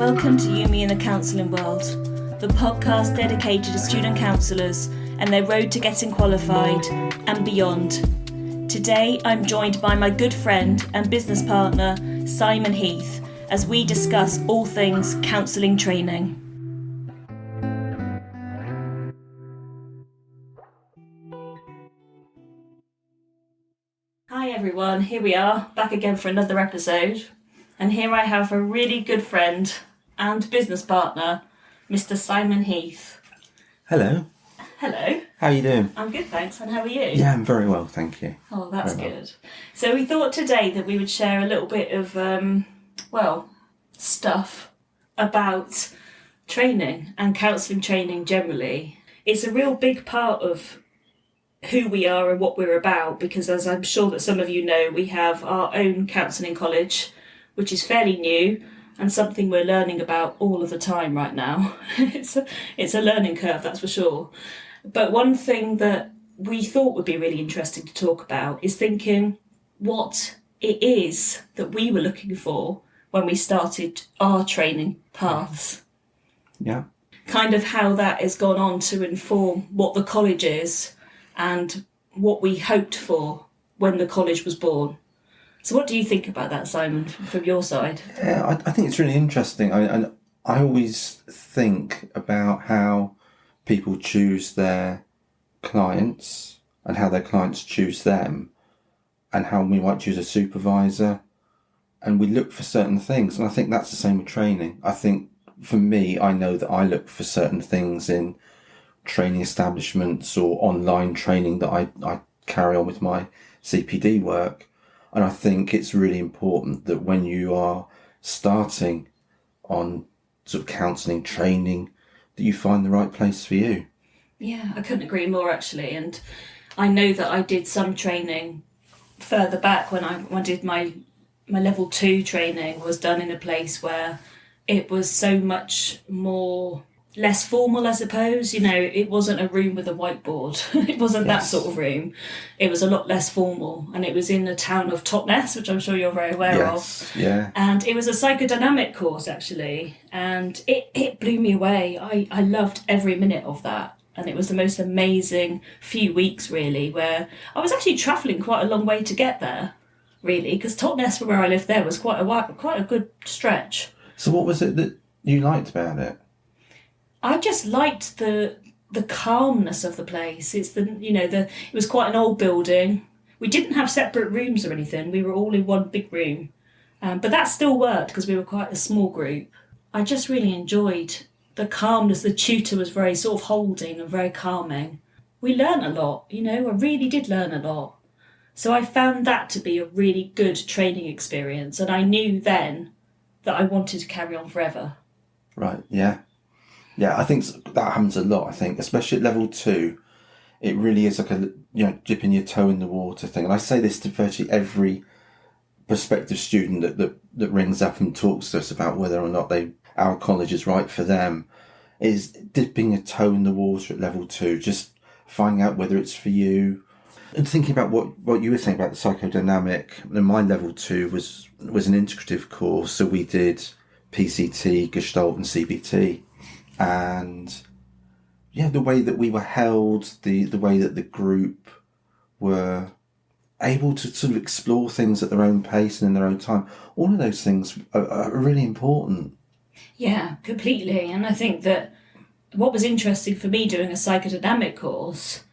Welcome to You, Me and the Counselling World, the podcast dedicated to student counsellors and their road to getting qualified and beyond. Today I'm joined by my good friend and business partner, Simon Heath, as we discuss all things counselling training. Hi everyone, here we are, back again for another episode. And here I have a really good friend and business partner, Mr. Simon Heath. Hello. Hello. How are you doing? I'm good, thanks. And how are you? Yeah, I'm very well, thank you. Oh, that's good. So we thought today that we would share a little bit of, stuff about training and counselling training generally. It's a real big part of who we are and what we're about, because as I'm sure that some of you know, we have our own counselling college, which is fairly new and something we're learning about all of the time right now. It's a learning curve, that's for sure. But one thing that we thought would be really interesting to talk about is thinking what it is that we were looking for when we started our training paths. Yeah. Kind of how that has gone on to inform what the college is and what we hoped for when the college was born. So what do you think about that, Simon, from your side? Yeah, I think it's really interesting. I always think about how people choose their clients and how their clients choose them, and how we might choose a supervisor, and we look for certain things. And I think that's the same with training. I think for me, I know that I look for certain things in training establishments or online training that I carry on with my CPD work. And I think it's really important that when you are starting on sort of counselling training, that you find the right place for you. Yeah, I couldn't agree more actually. And I know that I did some training further back when I did my level 2 training was done in a place where it was so much less formal, I suppose. You know, it wasn't a room with a whiteboard. It wasn't that sort of room. It was a lot less formal, and it was in the town of Totnes, which I'm sure you're very aware of. Yeah. And it was a psychodynamic course, actually, and it blew me away. I loved every minute of that, and it was the most amazing few weeks, really, where I was actually travelling quite a long way to get there, really, because Totnes, from where I lived there, was quite a good stretch. So what was it that you liked about it? I just liked the calmness of the place. It was quite an old building. We didn't have separate rooms or anything. We were all in one big room. But that still worked because we were quite a small group. I just really enjoyed the calmness. The tutor was very sort of holding and very calming. We learned a lot, I really did learn a lot. So I found that to be a really good training experience. And I knew then that I wanted to carry on forever. Right, yeah. Yeah, I think that happens a lot, I think, especially at level 2. It really is like a, dipping your toe in the water thing. And I say this to virtually every prospective student that rings up and talks to us about whether or not our college is right for them, is dipping a toe in the water at level 2, just finding out whether it's for you. And thinking about what you were saying about the psychodynamic, and my level 2 was an integrative course, so we did PCT, Gestalt and CBT. And yeah, the way that we were held, the way that the group were able to sort of explore things at their own pace and in their own time, all of those things are really important. Yeah, completely. And I think that what was interesting for me doing a psychodynamic course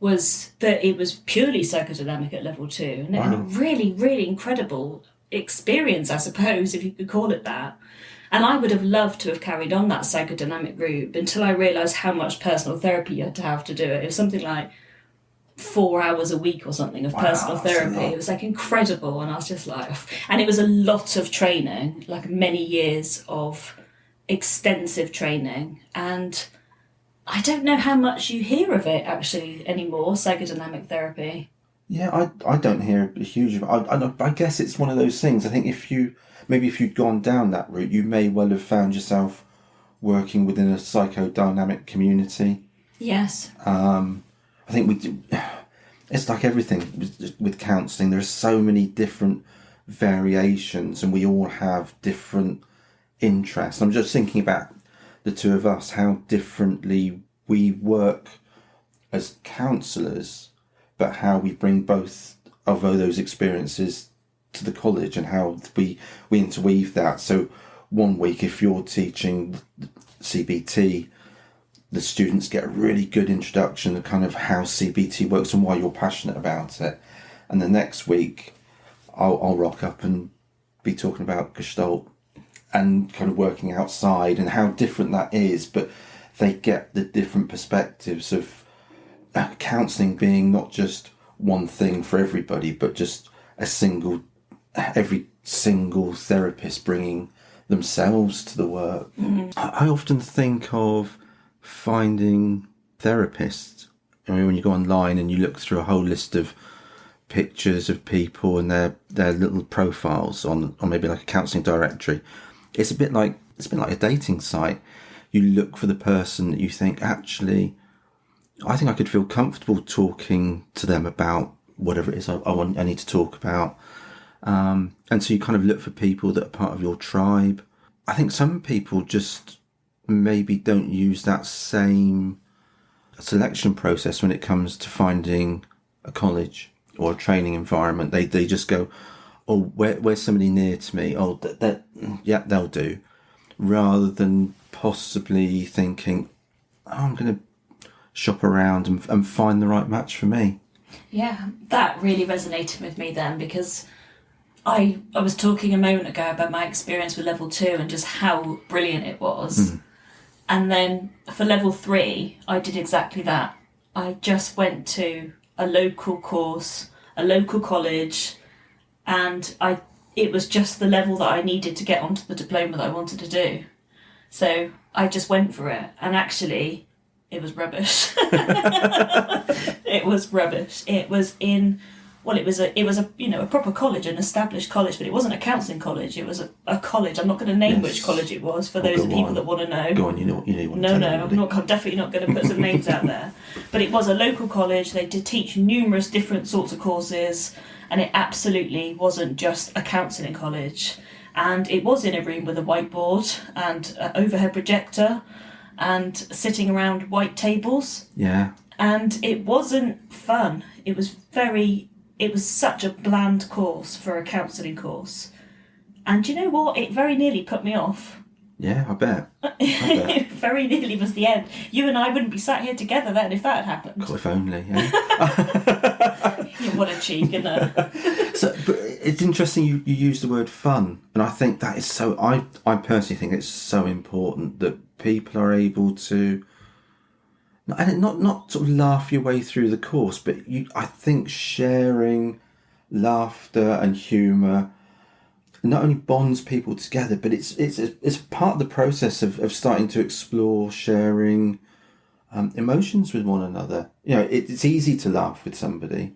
was that it was purely psychodynamic at level 2. And, and a really, really incredible experience, I suppose, if you could call it that. And I would have loved to have carried on that psychodynamic route until I realised how much personal therapy you had to have to do it. It was something like 4 hours a week or something of personal therapy. It was like incredible. And I was just like, and it was a lot of training, like many years of extensive training. And I don't know how much you hear of it actually anymore, psychodynamic therapy. Yeah, I don't hear a huge amount. I guess it's one of those things. I think if you'd gone down that route, you may well have found yourself working within a psychodynamic community. Yes. I think we do. It's like everything with counselling. There are so many different variations, and we all have different interest. I'm just thinking about the two of us, how differently we work as counsellors, but how we bring both of those experiences to the college and how we interweave that. So one week, if you're teaching CBT, the students get a really good introduction to kind of how CBT works and why you're passionate about it. And the next week, I'll rock up and be talking about Gestalt and kind of working outside and how different that is. But they get the different perspectives of counselling being not just one thing for everybody, but just every single therapist bringing themselves to the work. I often think of finding therapists. I mean, when you go online and you look through a whole list of pictures of people and their little profiles on maybe like a counselling directory, it's a bit like a dating site. You look for the person that you think, actually, I think I could feel comfortable talking to them about whatever it is I need to talk about. And so you kind of look for people that are part of your tribe. I think some people just maybe don't use that same selection process when it comes to finding a college or a training environment. They just go, oh, where's somebody near to me? Oh, yeah, they'll do. Rather than possibly thinking, oh, I'm going to shop around and find the right match for me. Yeah, that really resonated with me then, because I was talking a moment ago about my experience with level 2 and just how brilliant it was. And then for level 3, I did exactly that. I just went to a local course, a local college, and it was just the level that I needed to get onto the diploma that I wanted to do. So I just went for it, and actually it was rubbish. It was rubbish. It was a proper college, an established college, but it wasn't a counselling college. It was a college. I'm not going to name which college it was for those people that want to know. Go on, you know. I'm definitely not going to put some names out there. But it was a local college. They did teach numerous different sorts of courses, and it absolutely wasn't just a counselling college. And it was in a room with a whiteboard and an overhead projector and sitting around white tables. Yeah. And it wasn't fun. It was such a bland course for a counselling course. And you know what? It very nearly put me off. Yeah, I bet. It very nearly was the end. You and I wouldn't be sat here together then if that had happened. God, if only, yeah. What a cheek, isn't it? So, but it's interesting you use the word fun. And I think that is so... I personally think it's so important that people are able to... And not sort of laugh your way through the course, but I think sharing laughter and humour not only bonds people together, but it's part of the process of starting to explore sharing emotions with one another. You know, it's easy to laugh with somebody,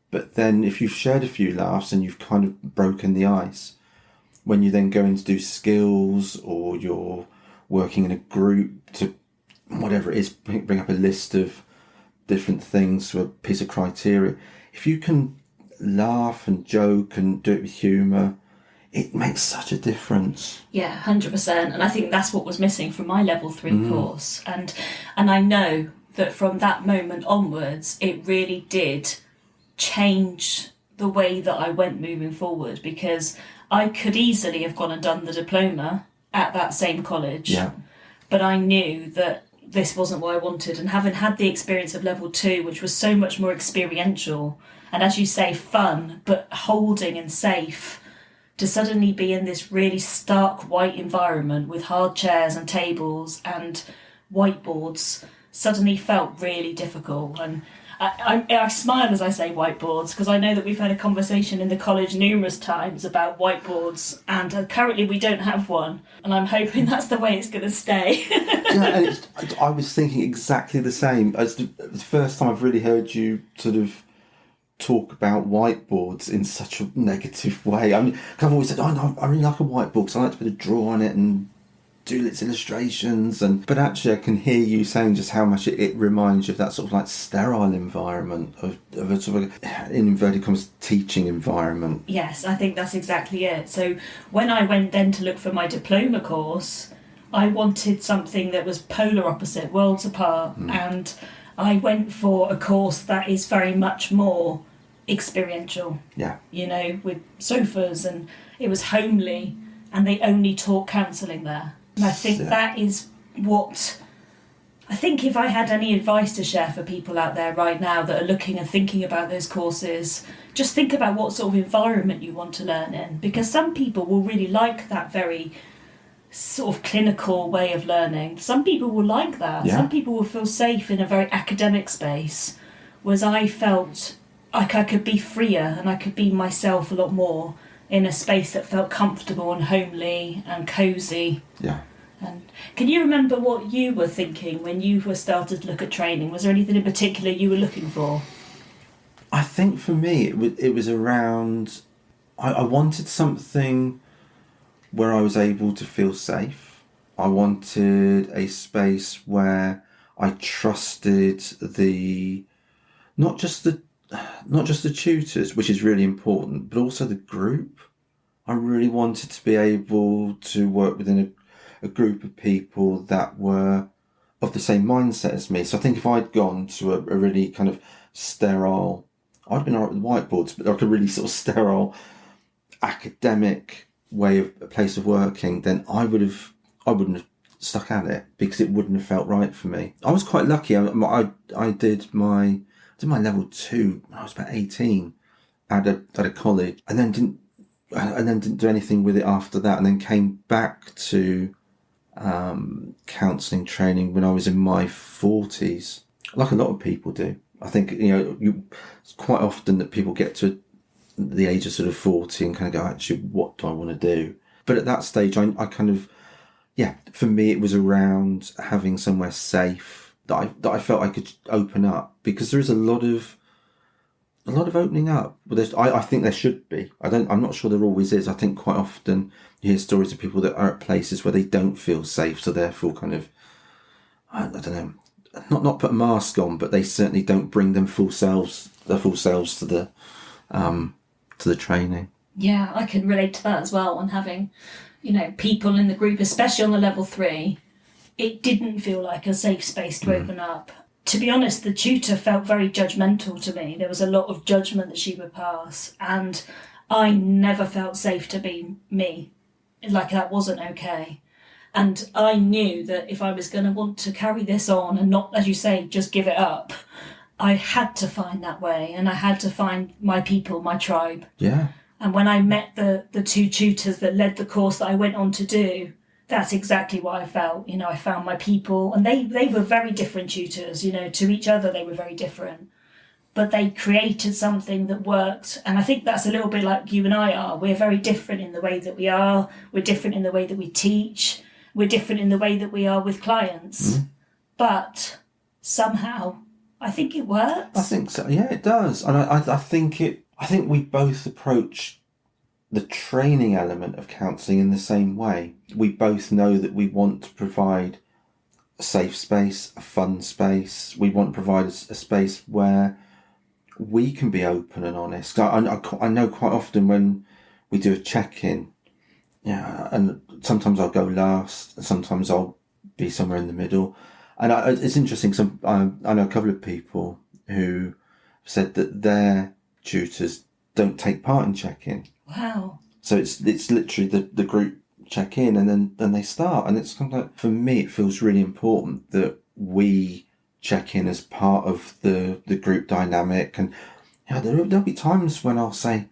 but then if you've shared a few laughs and you've kind of broken the ice, when you then go in to do skills or you're working in a group to whatever it is, bring up a list of different things for a piece of criteria. If you can laugh and joke and do it with humour, it makes such a difference. Yeah, 100%. And I think that's what was missing from my level 3 course. And I know that from that moment onwards, it really did change the way that I went moving forward, because I could easily have gone and done the diploma at that same college. Yeah. But I knew that this wasn't what I wanted, and having had the experience of level 2, which was so much more experiential and, as you say, fun but holding and safe, to suddenly be in this really stark white environment with hard chairs and tables and whiteboards suddenly felt really difficult. And I smile as I say whiteboards, because I know that we've had a conversation in the college numerous times about whiteboards, and currently we don't have one, and I'm hoping that's the way it's going to stay. Yeah, and I was thinking exactly the same. It's the first time I've really heard you sort of talk about whiteboards in such a negative way. I mean, I've always said, oh no, I really like a whiteboard because I like to be able to draw on it and do its illustrations, but actually I can hear you saying just how much it reminds you of that sort of like sterile environment of a sort of, in inverted commas, teaching environment. Yes, I think that's exactly it. So when I went then to look for my diploma course, I wanted something that was polar opposite, worlds apart, and I went for a course that is very much more experiential. Yeah. You know, with sofas, and it was homely, and they only taught counselling there. And I think that is what... I think if I had any advice to share for people out there right now that are looking and thinking about those courses, just think about what sort of environment you want to learn in, because some people will really like that very sort of clinical way of learning. Some people will like that. Yeah. Some people will feel safe in a very academic space, whereas I felt like I could be freer and I could be myself a lot more in a space that felt comfortable and homely and cosy. Yeah. And can you remember what you were thinking when you were started to look at training? Was there anything in particular you were looking for? I think for me it was around... I wanted something where I was able to feel safe. I wanted a space where I trusted not just the tutors, which is really important, but also the group. I really wanted to be able to work within a group of people that were of the same mindset as me. So I think if I'd gone to a really kind of sterile... I'd been all right with whiteboards, but like a really sort of sterile academic way of a place of working, then I wouldn't have stuck at it, because it wouldn't have felt right for me. I was quite lucky. I did my level 2 when I was about 18 at a college, and then didn't do anything with it after that, and then came back to counselling training when I was in my 40s, like a lot of people do. I think, it's quite often that people get to the age of sort of 40 and kind of go, actually, what do I want to do? But at that stage, I kind of, for me, it was around having somewhere safe that I felt I could open up, because there is a lot of opening up. But I think there should be. I'm not sure there always is. I think quite often you hear stories of people that are at places where they don't feel safe, so therefore kind of, I don't know, not put a mask on, but they certainly don't bring their full selves to the training. Yeah, I can relate to that as well. And having, people in the group, especially on the level 3, it didn't feel like a safe space to open up. To be honest, the tutor felt very judgmental to me. There was a lot of judgment that she would pass, and I never felt safe to be me. Like, that wasn't okay. And I knew that if I was going to want to carry this on and not, as you say, just give it up, I had to find that way, and I had to find my people, my tribe. Yeah. And when I met the 2 tutors that led the course that I went on to do, that's exactly what I felt. I found my people, and they were very different tutors, to each other they were very different. But they created something that worked. And I think that's a little bit like you and I are. We're very different in the way that we are. We're different in the way that we teach. We're different in the way that we are with clients. But somehow, I think it works. I think so. Yeah, it does. And I think we both approach the training element of counselling in the same way. We both know that we want to provide a safe space, a fun space. We want to provide a space where we can be open and honest. I know quite often when we do a check-in, and sometimes I'll go last, and sometimes I'll be somewhere in the middle. And it's interesting, I know a couple of people who said that their tutors don't take part in check-in. Wow. So it's literally the group check-in, and then they start. And it's kind of like, for me, it feels really important that we check in as part of the group dynamic. And there'll be times when I'll say,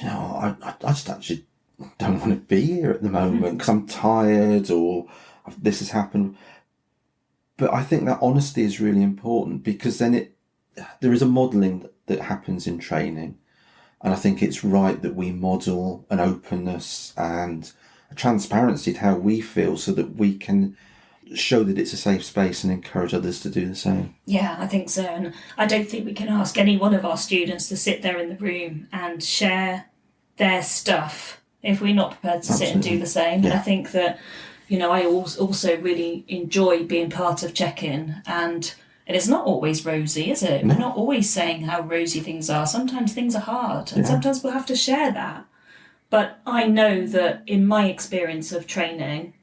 I just actually don't want to be here at the moment because I'm tired or this has happened. But I think that honesty is really important, because then there is a modelling that happens in training. And I think it's right that we model an openness and a transparency to how we feel, so that we can show that it's a safe space and encourage others to do the same. Yeah, I think so. And I don't think we can ask any one of our students to sit there in the room and share their stuff if we're not prepared to sit and do the same. Yeah. And I think that, I also really enjoy being part of check-in, and it's not always rosy, is it? No. We're not always saying how rosy things are. Sometimes things are hard, and sometimes we'll have to share that. But I know that in my experience of training,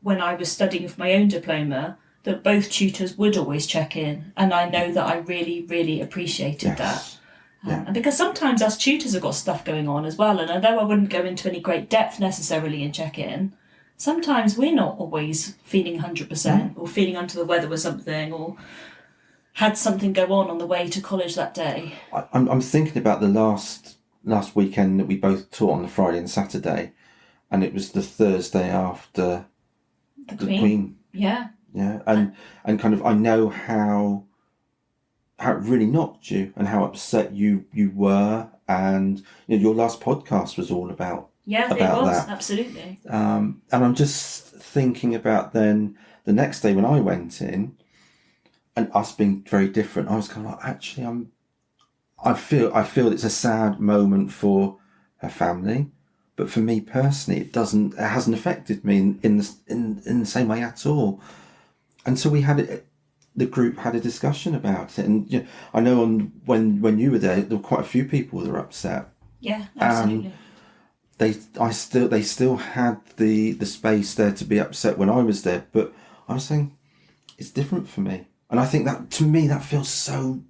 when I was studying for my own diploma, that both tutors would always check in, and I know that I really, really appreciated that. And because sometimes us tutors have got stuff going on as well, and although I wouldn't go into any great depth necessarily in check-in, sometimes we're not always feeling 100% or feeling under the weather with something, or had something go on the way to college that day. I'm thinking about the last weekend that we both taught on the Friday and Saturday, and it was the Thursday after the Queen. Yeah. Yeah, and kind of I know how it really knocked you and how upset you were, and your last podcast was all about it was that. Absolutely. And I'm just thinking about then the next day when I went in, and us being very different. I was kind of like, actually, I feel it's a sad moment for her family, but for me personally, it hasn't affected me in the same way at all. And so the group had a discussion about it, and I know when you were there were quite a few people that were upset. Yeah, absolutely. They still had the space there to be upset when I was there, but I was saying it's different for me, and I think that to me that feels so,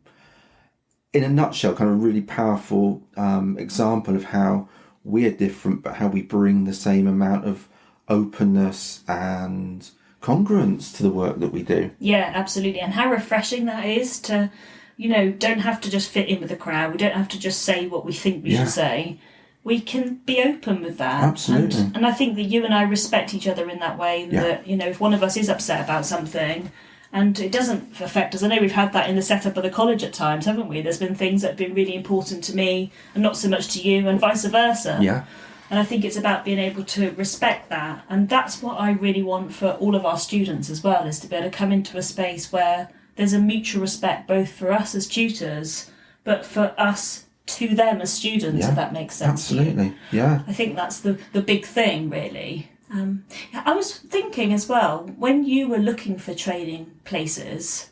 in a nutshell, kind of a really powerful example of how we're different, but how we bring the same amount of openness and congruence to the work that we do. Yeah, absolutely. And how refreshing that is to, don't have to just fit in with the crowd. We don't have to just say what we think we should say. We can be open with that. Absolutely. And I think that you and I respect each other in that way, that, if one of us is upset about something and it doesn't affect us. I know we've had that in the setup of the college at times, haven't we? There's been things that have been really important to me and not so much to you, and vice versa. Yeah. And I think it's about being able to respect that. And that's what I really want for all of our students as well, is to be able to come into a space where there's a mutual respect, both for us as tutors, but for us to them as students, if that makes sense. Absolutely, yeah. I think that's the big thing, really. I was thinking as well, when you were looking for training places,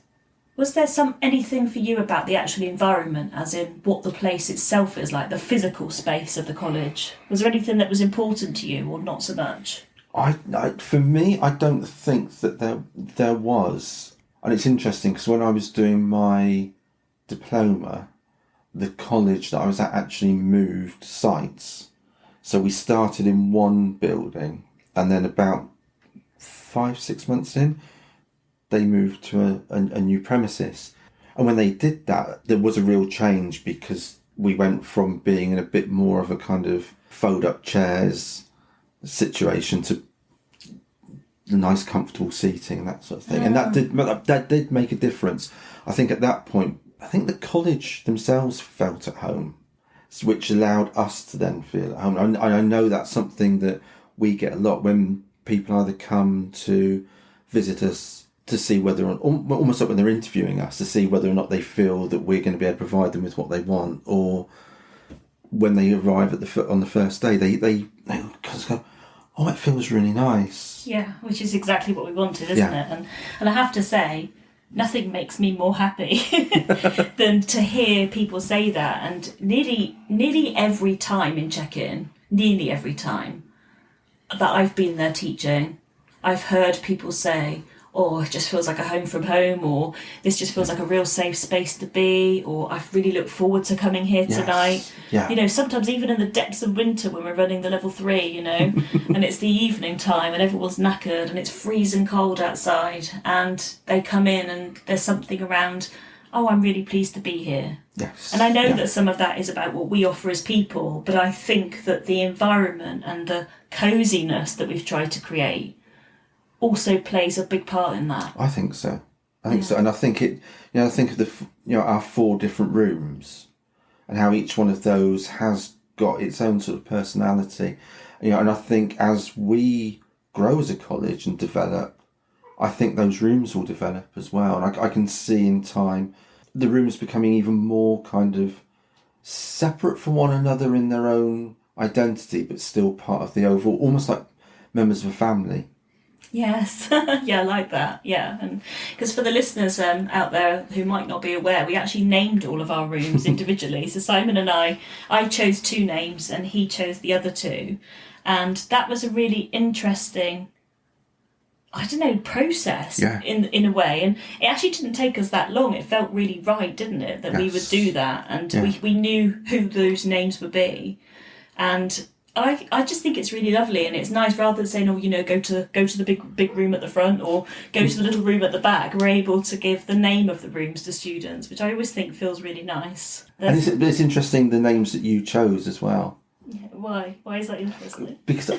was there anything for you about the actual environment, as in what the place itself is like, the physical space of the college? Was there anything that was important to you, or not so much? For me, I don't think that there was. And it's interesting because when I was doing my diploma, the college that I was at actually moved sites. So we started in one building, and then about 5-6 months in, they moved to a new premises. And when they did that, there was a real change, because we went from being in a bit more of a kind of fold-up chairs situation to nice, comfortable seating, that sort of thing. And that did make a difference. I think at that point, I think the college themselves felt at home, which allowed us to then feel at home. And I know that's something that we get a lot when people either come to visit us to see whether, almost like when they're interviewing us, to see whether or not they feel that we're going to be able to provide them with what they want, or when they arrive on the first day, they go, oh, it feels really nice. Yeah, which is exactly what we wanted, isn't it? And I have to say, nothing makes me more happy than to hear people say that. And nearly every time in check-in, nearly every time that I've been there teaching, I've heard people say, oh, it just feels like a home from home, or this just feels like a real safe space to be, or I've really looked forward to coming here tonight. Yeah. Sometimes even in the depths of winter when we're running the level 3, and it's the evening time and everyone's knackered and it's freezing cold outside, and they come in and there's something around, oh, I'm really pleased to be here. Yes. And I know that some of that is about what we offer as people, but I think that the environment and the coziness that we've tried to create also plays a big part in that. I think so. And I think I think of our 4 different rooms, and how each one of those has got its own sort of personality. And I think as we grow as a college and develop, I think those rooms will develop as well. And I can see in time the rooms becoming even more kind of separate from one another in their own identity, but still part of the overall, almost like members of a family. Yes, yeah, I like that. Yeah, and because for the listeners out there who might not be aware, we actually named all of our rooms individually. So Simon and I chose two names, and he chose the other two, and that was a really interesting, I don't know, process Yeah. in a way. And it actually didn't take us that long. It felt really right, didn't it, that we would do that, and we knew who those names would be, and I just think it's really lovely, and it's nice rather than saying, oh, go to the big room at the front or go to the little room at the back. We're able to give the name of the rooms to students, which I always think feels really nice. And it's interesting the names that you chose as well. Yeah, why? Why is that interesting? Because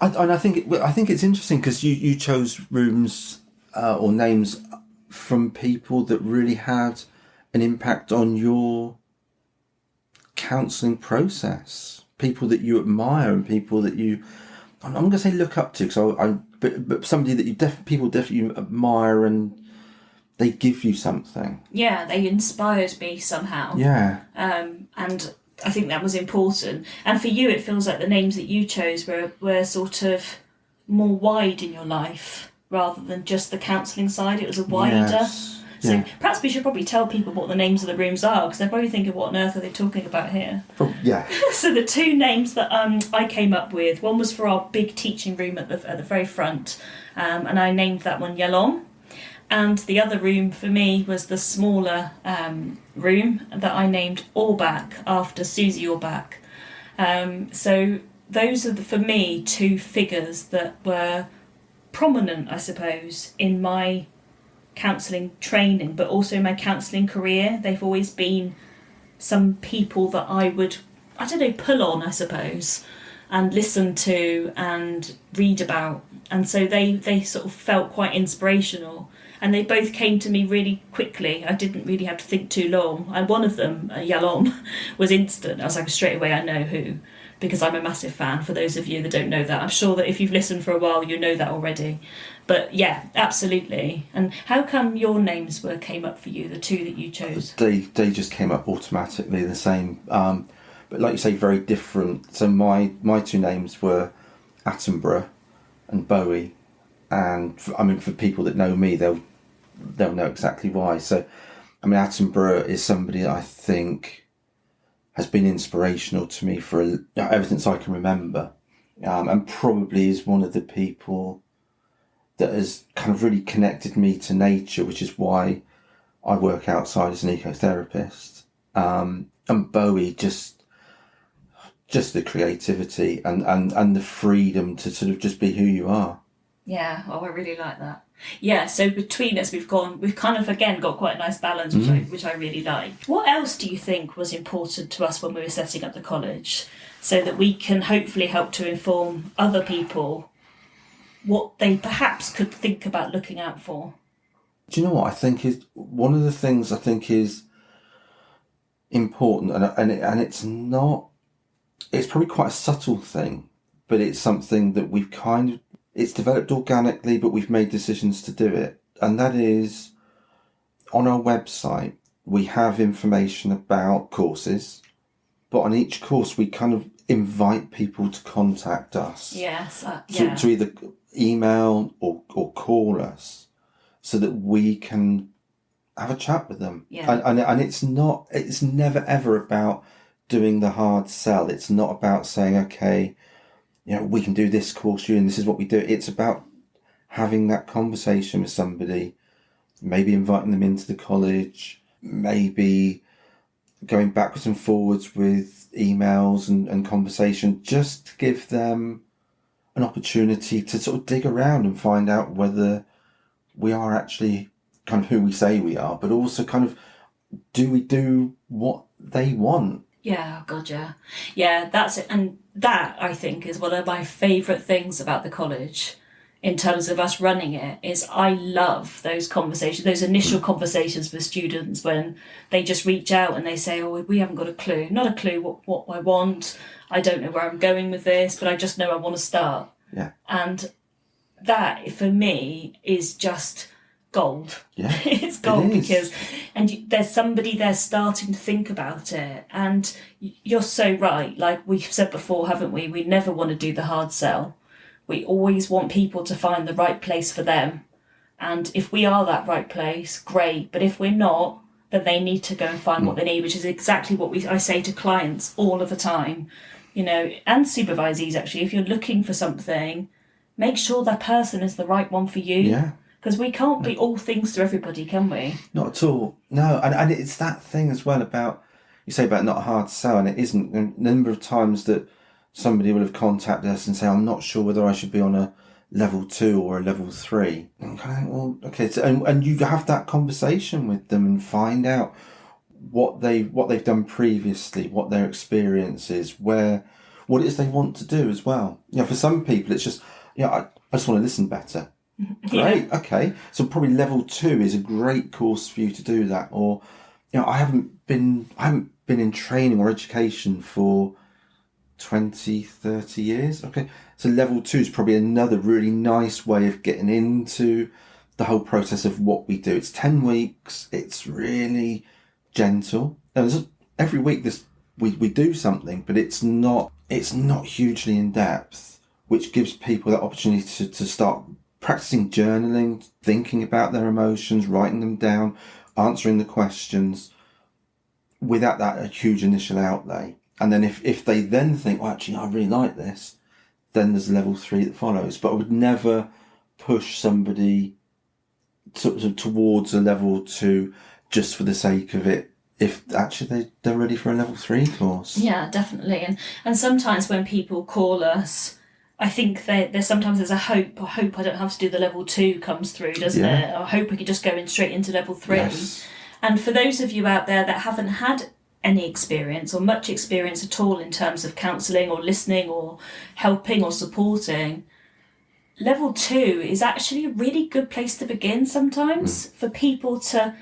I think it's interesting because you chose rooms or names from people that really had an impact on your counselling process. People that you admire and people that I'm going to say look up to, because but somebody that people definitely admire, and they give you something. Yeah, they inspired me somehow. Yeah. And I think that was important. And for you, it feels like the names that you chose were sort of more wide in your life rather than just the counselling side. It was a wider. Yes. So perhaps we should probably tell people what the names of the rooms are, because they're probably thinking, what on earth are they talking about here? Yeah. So the two names that I came up with, one was for our big teaching room at the very front, and I named that one Yalom. And the other room for me was the smaller room that I named Orbach, after Susie Orbach. So those are, for me, two figures that were prominent, I suppose, in my counselling training, but also my counselling career. They've always been some people that I would, pull on, I suppose, and listen to and read about. And so they sort of felt quite inspirational, and they both came to me really quickly. I didn't really have to think too long. And one of them, Yalom, was instant. I was like, straight away I know who, because I'm a massive fan, for those of you that don't know that. I'm sure that if you've listened for a while, you know that already. But yeah, absolutely. And how come your names came up for you, the two that you chose? They just came up automatically, the same. But like you say, very different. So my two names were Attenborough and Bowie. And for people that know me, they'll know exactly why. So, Attenborough is somebody I think has been inspirational to me for ever since I can remember, and probably is one of the people that has kind of really connected me to nature, which is why I work outside as an ecotherapist. And Bowie, just the creativity and the freedom to sort of just be who you are. Yeah, I really like that. Yeah, so between us, we've kind of again got quite a nice balance, which I really like. What else do you think was important to us when we were setting up the college, so that we can hopefully help to inform other people what they perhaps could think about looking out for? Do you know what I think is one of the things I think is important, and it's not. It's probably quite a subtle thing, but it's something that we've it's developed organically, but we've made decisions to do it. And that is, on our website, we have information about courses, but on each course, we kind of invite people to contact us. Yes. To either email or call us, so that we can have a chat with them. Yeah. And it's never ever about doing the hard sell. It's not about saying, okay, we can do this course, and this is what we do. It's about having that conversation with somebody, maybe inviting them into the college, maybe going backwards and forwards with emails and conversation, just to give them an opportunity to sort of dig around and find out whether we are actually kind of who we say we are, but also kind of, do we do what they want? Yeah, God, yeah. Yeah, that's it. And that, I think, is one of my favourite things about the college in terms of us running it, is I love those conversations, those initial conversations with students when they just reach out and they say, oh, we haven't got a clue. Not a clue what I want. I don't know where I'm going with this, but I just know I want to start. Yeah. And that, for me, is just gold. Yeah, it's gold it is. because there's somebody there starting to think about it, and you're so right. Like we've said before, haven't we? We never want to do the hard sell. We always want people to find the right place for them. And if we are that right place, great. But if we're not, then they need to go and find what they need, which is exactly what I say to clients all of the time. You know, and supervisees, actually, if you're looking for something, make sure that person is the right one for you. Yeah. Because we can't be all things to everybody, can we? Not at all. No, and it's that thing as well about, you say about not a hard sell, and it isn't. The number of times that somebody will have contacted us and say, I'm not sure whether I should be on a level 2 or a level 3. And kind of think, well, okay, so, and you have that conversation with them and find out what they've done previously, what their experience is, what it is they want to do as well. You know, for some people, it's just, I just want to listen better. Great, okay. So probably level 2 is a great course for you to do that. Or, I haven't been in training or education for 20, 30 years. Okay. So level 2 is probably another really nice way of getting into the whole process of what we do. It's 10 weeks. It's really gentle. And every week we do something, but it's not hugely in depth, which gives people that opportunity to start practicing journaling, thinking about their emotions, writing them down, answering the questions without that huge initial outlay. And then if they then think, well, actually, I really like this, then there's level 3 that follows. But I would never push somebody towards a level 2 just for the sake of it, if actually they're ready for a level 3 course. Yeah, definitely. And sometimes when people call us, I think there's a hope. I hope I don't have to do the level 2 comes through, doesn't it? I hope we could just go in straight into level 3. Yes. And for those of you out there that haven't had any experience or much experience at all in terms of counselling or listening or helping or supporting, level 2 is actually a really good place to begin sometimes for people to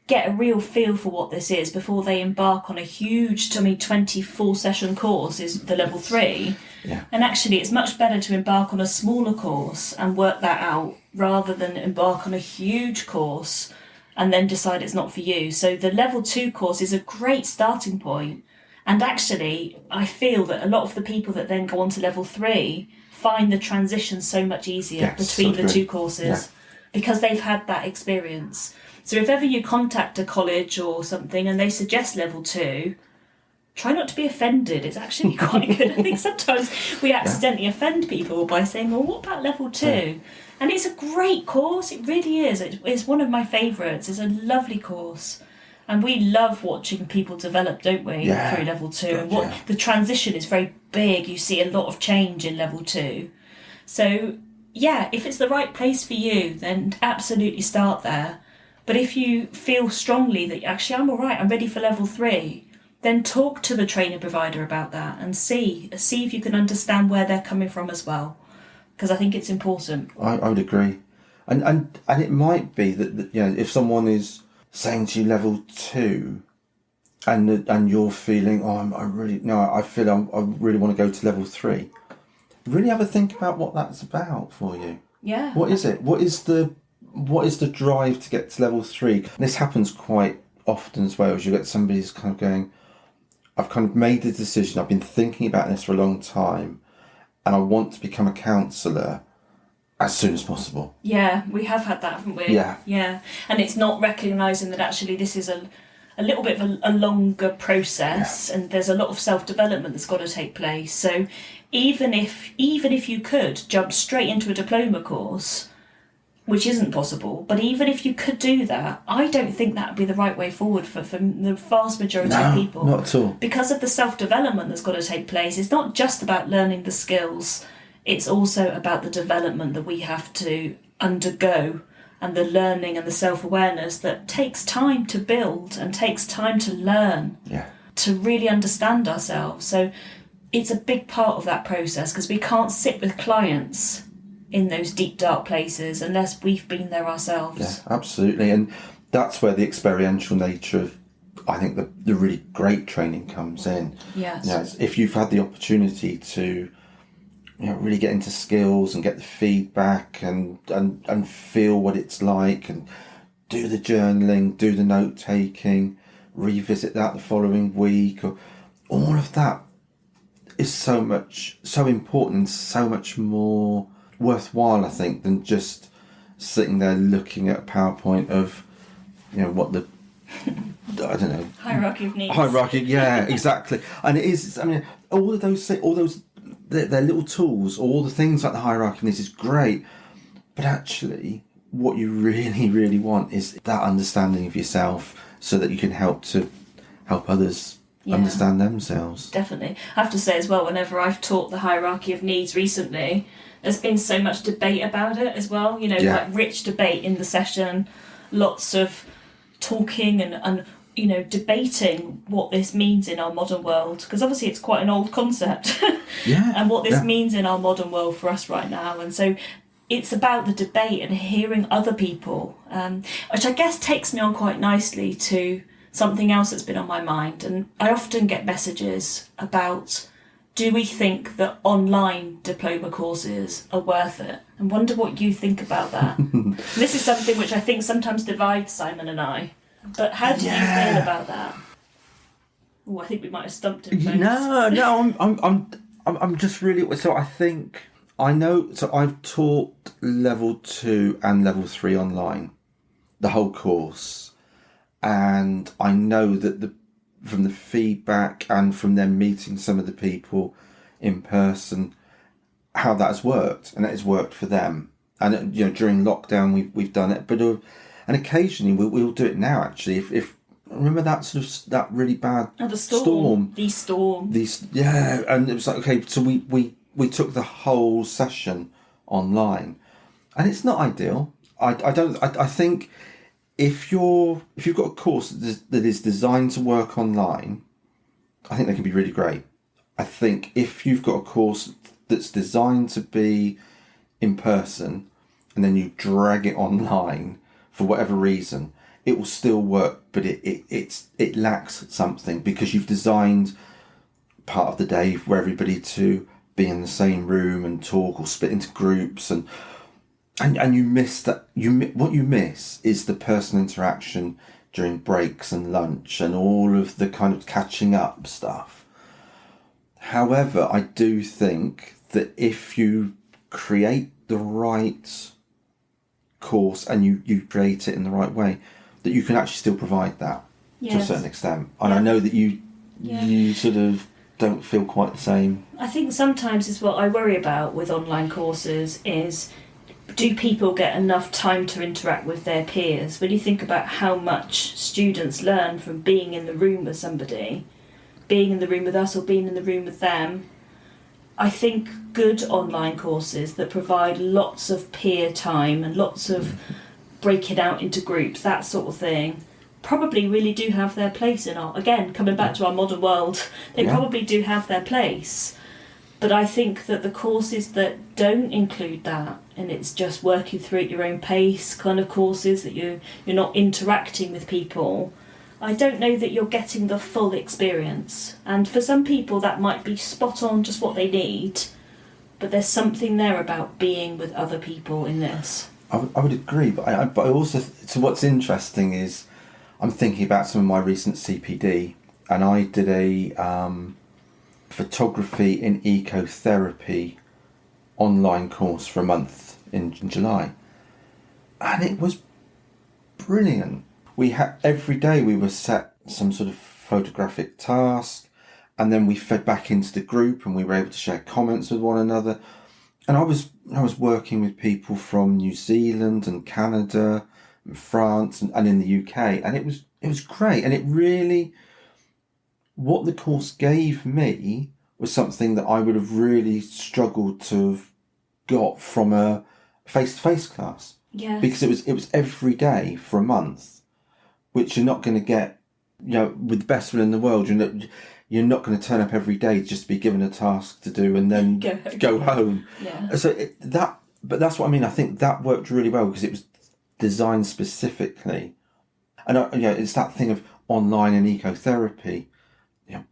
get a real feel for what this is before they embark on a huge, 24 session course is the level 3. Yeah. And actually it's much better to embark on a smaller course and work that out rather than embark on a huge course and then decide it's not for you. So the level 2 course is a great starting point. And actually I feel that a lot of the people that then go on to level 3 find the transition so much easier between the 2 courses because they've had that experience. So if ever you contact a college or something and they suggest level 2, try not to be offended. It's actually quite good. I think sometimes we accidentally offend people by saying, well, what about level 2? Yeah. And it's a great course. It really is. It's one of my favourites. It's a lovely course. And we love watching people develop, don't we, through level 2. And the transition is very big. You see a lot of change in level 2. So, if it's the right place for you, then absolutely start there. But if you feel strongly that actually I'm all right, I'm ready for level 3, then talk to the training provider about that and see if you can understand where they're coming from as well, because I think it's important. I would agree, and it might be that if someone is saying to you level 2, and you're feeling I really want to go to level 3, really have a think about what that's about for you. Yeah. What is it? What is the drive to get to level 3? This happens quite often as well, as you get somebody who's kind of going, I've kind of made the decision, I've been thinking about this for a long time, and I want to become a counsellor as soon as possible. Yeah, we have had that, haven't we? Yeah. And it's not recognising that actually this is a little bit of a longer process, and there's a lot of self-development that's got to take place. So even if you could jump straight into a diploma course, which isn't possible, but even if you could do that, I don't think that would be the right way forward for the vast majority of people. Not at all. Because of the self-development that's got to take place. It's not just about learning the skills, it's also about the development that we have to undergo and the learning and the self-awareness that takes time to build and takes time to learn, to really understand ourselves. So it's a big part of that process, because we can't sit with clients in those deep, dark places unless we've been there ourselves. Yeah, absolutely. And that's where the experiential nature of, I think, the really great training comes in. Yes. If you've had the opportunity to really get into skills and get the feedback and feel what it's like, and do the journaling, do the note taking, revisit that the following week, or all of that is so important and so much more worthwhile, I think, than just sitting there looking at a PowerPoint of, what the, I don't know. Hierarchy of needs. Hierarchy, yeah, exactly. And it is, all those, they're little tools, all the things like the hierarchy of needs is great. But actually, what you really, really want is that understanding of yourself so that you can help others understand themselves. Definitely. I have to say as well, whenever I've taught the hierarchy of needs recently, there's been so much debate about it as well, like rich debate in the session, lots of talking and debating what this means in our modern world, because obviously it's quite an old concept. And what this means in our modern world for us right now. And so it's about the debate and hearing other people, which I guess takes me on quite nicely to something else that's been on my mind. And I often get messages about, do we think that online diploma courses are worth it? And wonder what you think about that. This is something which I think sometimes divides Simon and I. But how do you feel about that? Oh, I think we might have stumped him. Folks. No, I'm just really. So I think I know. So I've taught level 2 and level 3 online, the whole course, and I know that from the feedback and from them meeting some of the people in person, how that has worked, and it has worked for them. And during lockdown we've done it, but and occasionally we'll do it now. Actually, if remember that sort of that really bad the storm. And it was like, okay, so we took the whole session online, and it's not ideal. I think if you've got a course that is designed to work online, I think they can be really great. I think if you've got a course that's designed to be in person and then you drag it online for whatever reason, it will still work, but it lacks something, because you've designed part of the day for everybody to be in the same room and talk or split into groups, and you miss that. What you miss is the personal interaction during breaks and lunch and all of the kind of catching up stuff. However, I do think that if you create the right course and you create it in the right way, that you can actually still provide that to a certain extent. And I know that you sort of don't feel quite the same. I think sometimes is what I worry about with online courses is, do people get enough time to interact with their peers? When you think about how much students learn from being in the room with somebody, being in the room with us or being in the room with them, I think good online courses that provide lots of peer time and lots of breaking out into groups, that sort of thing, probably really do have their place in again, coming back to our modern world, they probably do have their place. But I think that the courses that don't include that, and it's just working through at your own pace kind of courses, that you're not interacting with people, I don't know that you're getting the full experience. And for some people that might be spot on, just what they need, but there's something there about being with other people in this. I would agree, but I also, so what's interesting is I'm thinking about some of my recent CPD, and I did a photography in ecotherapy online course for a month in July, and it was brilliant. We had every day we were set some sort of photographic task, and then we fed back into the group and we were able to share comments with one another. And I was working with people from New Zealand and Canada and France and in the UK, and it was great. And it really, what the course gave me was something that I would have really struggled to have got from a face-to-face class. Yeah. Because it was every day for a month, which you're not going to get, with the best will in the world. You're not going to turn up every day just to be given a task to do and then go home. Yeah. So but that's what I mean. I think that worked really well because it was designed specifically, and it's that thing of online and ecotherapy,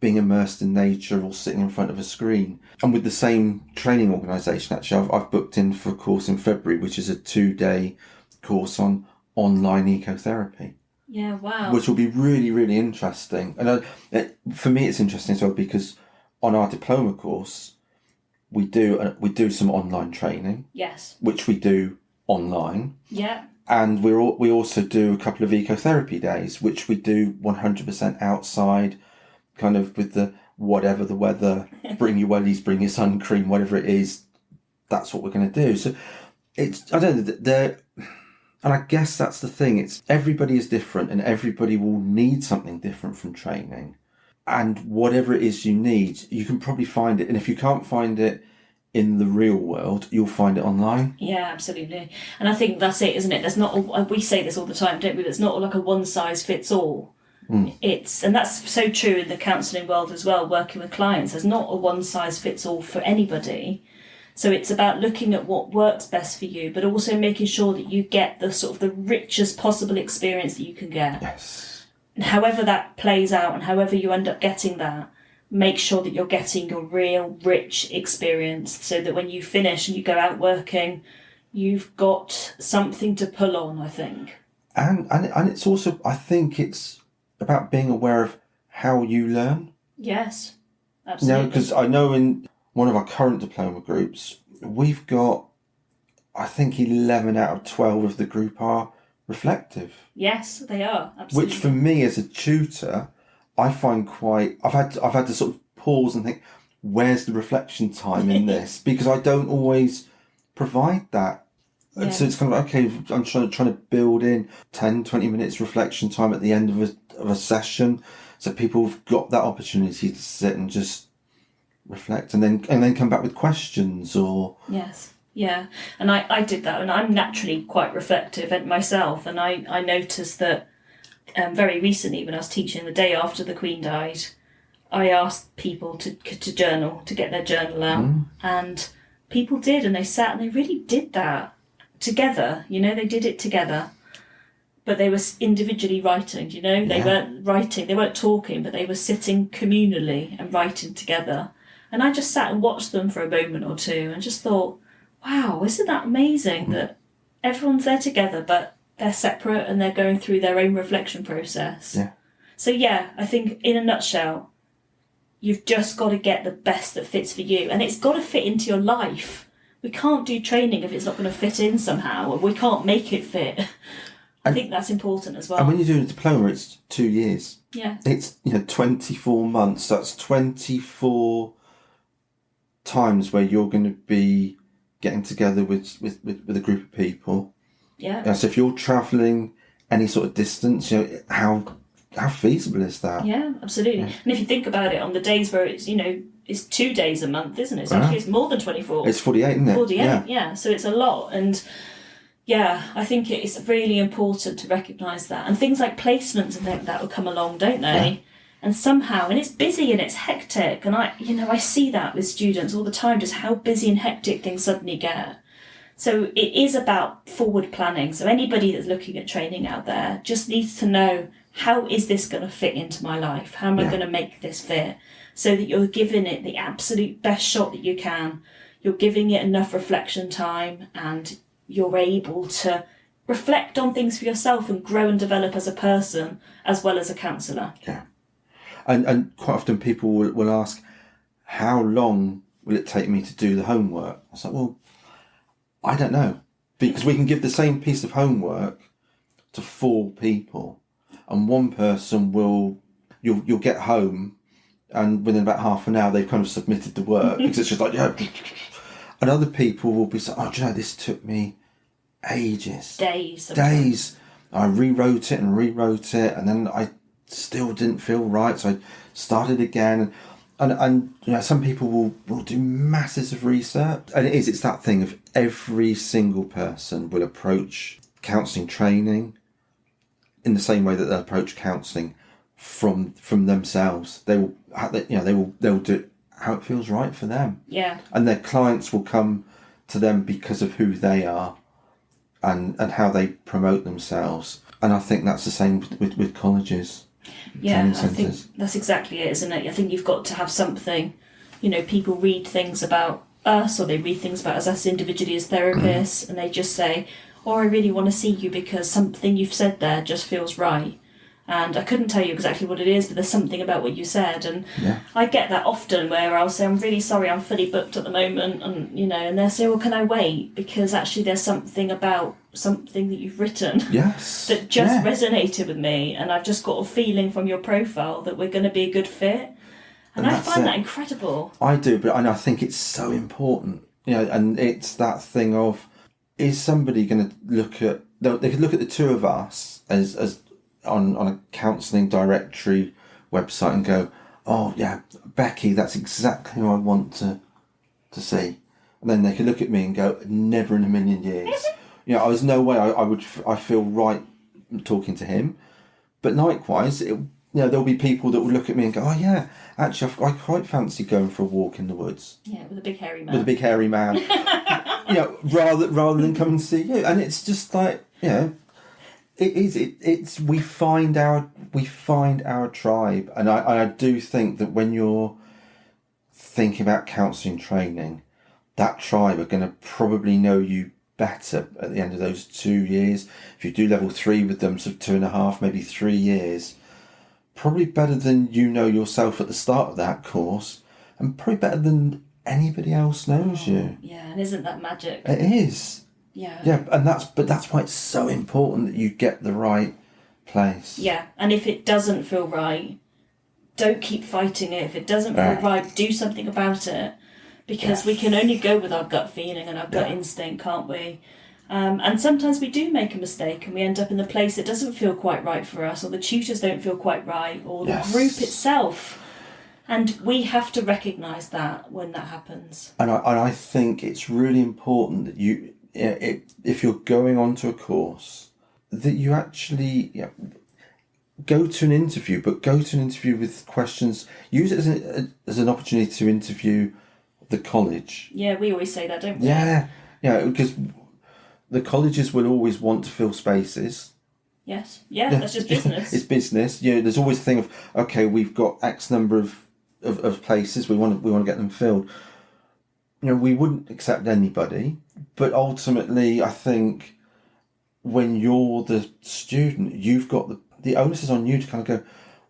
being immersed in nature or sitting in front of a screen. And with the same training organisation, actually, I've booked in for a course in February, which is a 2-day course on online ecotherapy. Yeah, wow. Which will be really, really interesting. And for me, it's interesting as well because on our diploma course, we do some online training, Yes. which we do online. Yeah. And we also do a couple of ecotherapy days, which we do 100% outside, kind of with the whatever the weather, bring your wellies, bring your sun cream, whatever it is, that's what we're going to do. So it's, I don't know, and I guess that's the thing, it's everybody is different and everybody will need something different from training. And whatever it is you need, you can probably find it. And if you can't find it in the real world, you'll find it online. Yeah, absolutely. And I think that's it, isn't it? There's not, we say this all the time, don't we? It's not like a one size fits all. It's, and that's so true in the counselling world as well, working with clients. There's not a one size fits all for anybody. So it's about looking at what works best for you, but also making sure that you get the sort of the richest possible experience that you can get. Yes. And however that plays out and however you end up getting that, make sure that you're getting your real rich experience so that when you finish and you go out working, you've got something to pull on, I think. And it's also, I think it's about being aware of how you learn. Yes, absolutely. Because I know in one of our current diploma groups, we've got, I think 11 out of 12 of the group are reflective. Yes, they are, absolutely. Which for me as a tutor, I find quite, I've had to sort of pause and think, where's the reflection time in this? Because I don't always provide that. Yeah. And so it's kind of, okay, I'm trying to build in 10, 20 minutes reflection time at the end of a session. So people have got that opportunity to sit and just reflect and then come back with questions or... Yes, yeah. And I did that, and I'm naturally quite reflective myself. And I noticed that very recently when I was teaching the day after the Queen died, I asked people to journal, to get their journal out. And people did, and they sat and they really did that together. They did it together. But they were individually writing, They weren't writing, they weren't talking, but they were sitting communally and writing together. And I just sat and watched them for a moment or two and just thought, wow, isn't that amazing that everyone's there together, but they're separate and they're going through their own reflection process. Yeah. So yeah, I think in a nutshell, you've just got to get the best that fits for you. And it's got to fit into your life. We can't do training if it's not going to fit in somehow, or we can't make it fit. I think that's important as well. And when you're doing a diploma, it's 2 years. Yeah. It's 24 months. That's 24 times where you're going to be getting together with a group of people. Yeah. So if you're travelling any sort of distance, how feasible is that? Yeah, absolutely. Yeah. And if you think about it, on the days where it's it's 2 days a month, isn't it? So actually it's more than 24. It's 48, isn't it? 48, yeah. So it's a lot. And yeah, I think it's really important to recognise that. And things like placements and that will come along, don't they? Yeah. And somehow, and it's busy and it's hectic. And I see that with students all the time, just how busy and hectic things suddenly get. So it is about forward planning. So anybody that's looking at training out there just needs to know, how is this going to fit into my life? How am I going to make this fit? So that you're giving it the absolute best shot that you can. You're giving it enough reflection time and you're able to reflect on things for yourself and grow and develop as a person as well as a counsellor. Yeah. And quite often people will ask, how long will it take me to do the homework? I was like, well, I don't know. Because we can give the same piece of homework to 4 people and one person you'll get home and within about half an hour they've kind of submitted the work because it's just like, yeah. And other people will be saying, oh, do you know, this took me ages. Days. I rewrote it and then I still didn't feel right, so I started again. And some people will do masses of research. And it's that thing of every single person will approach counselling training in the same way that they'll approach counselling from themselves. They'll do it how it feels right for them. Yeah. And their clients will come to them because of who they are and how they promote themselves. And I think that's the same with colleges. Yeah, I think that's exactly it, isn't it? I think you've got to have something, people read things about us or they read things about us individually as therapists and they just say, oh, I really want to see you because something you've said there just feels right. And I couldn't tell you exactly what it is, but there's something about what you said. And Yeah. I get that often where I'll say, I'm really sorry, I'm fully booked at the moment. And, and they'll say, well, can I wait? Because actually there's something about something that you've written Yes. that just resonated with me. And I've just got a feeling from your profile that we're going to be a good fit. And I find that incredible. I do, but I think it's so important. And it's that thing of, is somebody going to look at... They could look at the two of us as on a counselling directory website and go, oh yeah, Becky, that's exactly who I want to see. And then they could look at me and go, never in a million years. I was no way I feel right talking to him. But likewise, there'll be people that will look at me and go, oh yeah, actually I quite fancy going for a walk in the woods. Yeah, with a big hairy man. Rather than come and see you. And it's just like, it's we find our tribe. And I do think that when you're thinking about counselling training, that tribe are going to probably know you better at the end of those 2 years. If you do level 3 with them, so 2.5, maybe 3 years, probably better than you know yourself at the start of that course, and probably better than anybody else knows you. Yeah, and isn't that magic? It is. Yeah. Yeah, and that's why it's so important that you get the right place. Yeah, and if it doesn't feel right, don't keep fighting it. If it doesn't feel right, do something about it, because we can only go with our gut feeling and our gut instinct, can't we? And sometimes we do make a mistake and we end up in a place that doesn't feel quite right for us, or the tutors don't feel quite right, or the group itself. And we have to recognise that when that happens. And I think it's really important that you, if you're going onto a course, that you actually go to an interview, but go to an interview with questions. Use it as an opportunity to interview the college. Yeah, we always say that, don't we? Yeah, because the colleges will always want to fill spaces. Yes, that's just business. It's business. There's always a thing of, okay, we've got X number of places, we want to get them filled. We wouldn't accept anybody, but ultimately I think when you're the student, you've got the onus is on you to kind of go,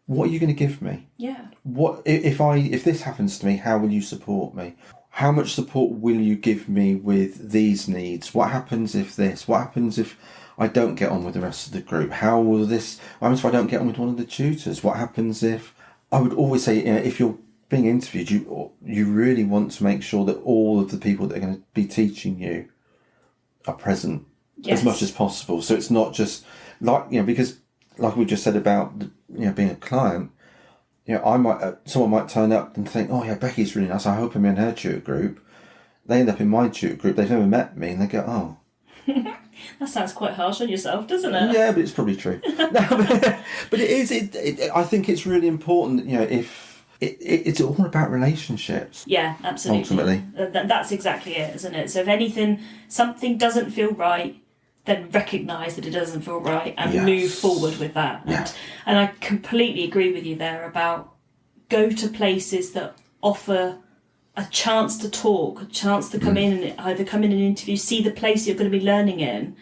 what are you going to give me? Yeah. What if this happens to me, how will you support me? How much support will you give me with these needs? What happens if this? What happens if I don't get on with the rest of the group? What happens if I don't get on with one of the tutors? What happens if... I would always say, if you're being interviewed, you really want to make sure that all of the people that are going to be teaching you are present as much as possible. So it's not just like, because like we just said about being a client, someone might turn up and think, oh yeah, Becky's really nice, I hope I'm in her tutor group. They end up in my tutor group, they've never met me, and they go, oh. That sounds quite harsh on yourself, doesn't it? Yeah, but it's probably true. But it is. I think it's really important. If it's all about relationships. Yeah, absolutely. Ultimately, that's exactly it, isn't it? So if something doesn't feel right, then recognise that it doesn't feel right and move forward with that. And I completely agree with you there about go to places that offer a chance to talk, a chance to come in and either come in and interview, see the place you're going to be learning in,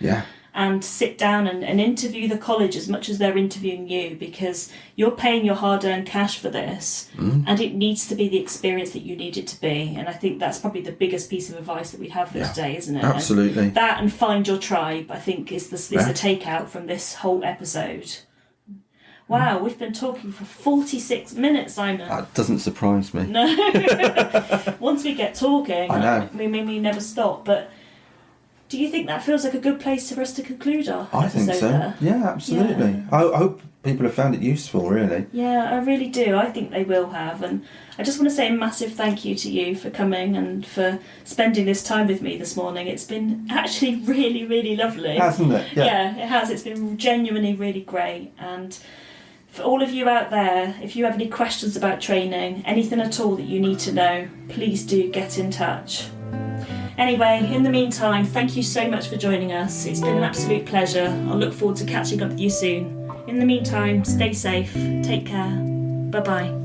and sit down and interview the college as much as they're interviewing you, because you're paying your hard-earned cash for this, and it needs to be the experience that you need it to be. And I think that's probably the biggest piece of advice that we have for today, isn't it? Absolutely. And that and find your tribe, I think, is the takeout from this whole episode. Wow, we've been talking for 46 minutes, Simon. That doesn't surprise me. No. Once we get talking, I know. We never stop. But do you think that feels like a good place for us to conclude our episode? I think so. There? Yeah, absolutely. Yeah. I hope people have found it useful, really. Yeah, I really do. I think they will have. And I just want to say a massive thank you to you for coming and for spending this time with me this morning. It's been actually really, really lovely. Hasn't it? Yeah, it has. It's been genuinely really great. And for all of you out there, if you have any questions about training, anything at all that you need to know, please do get in touch. Anyway, in the meantime, thank you so much for joining us. It's been an absolute pleasure. I'll look forward to catching up with you soon. In the meantime, stay safe, take care, bye-bye.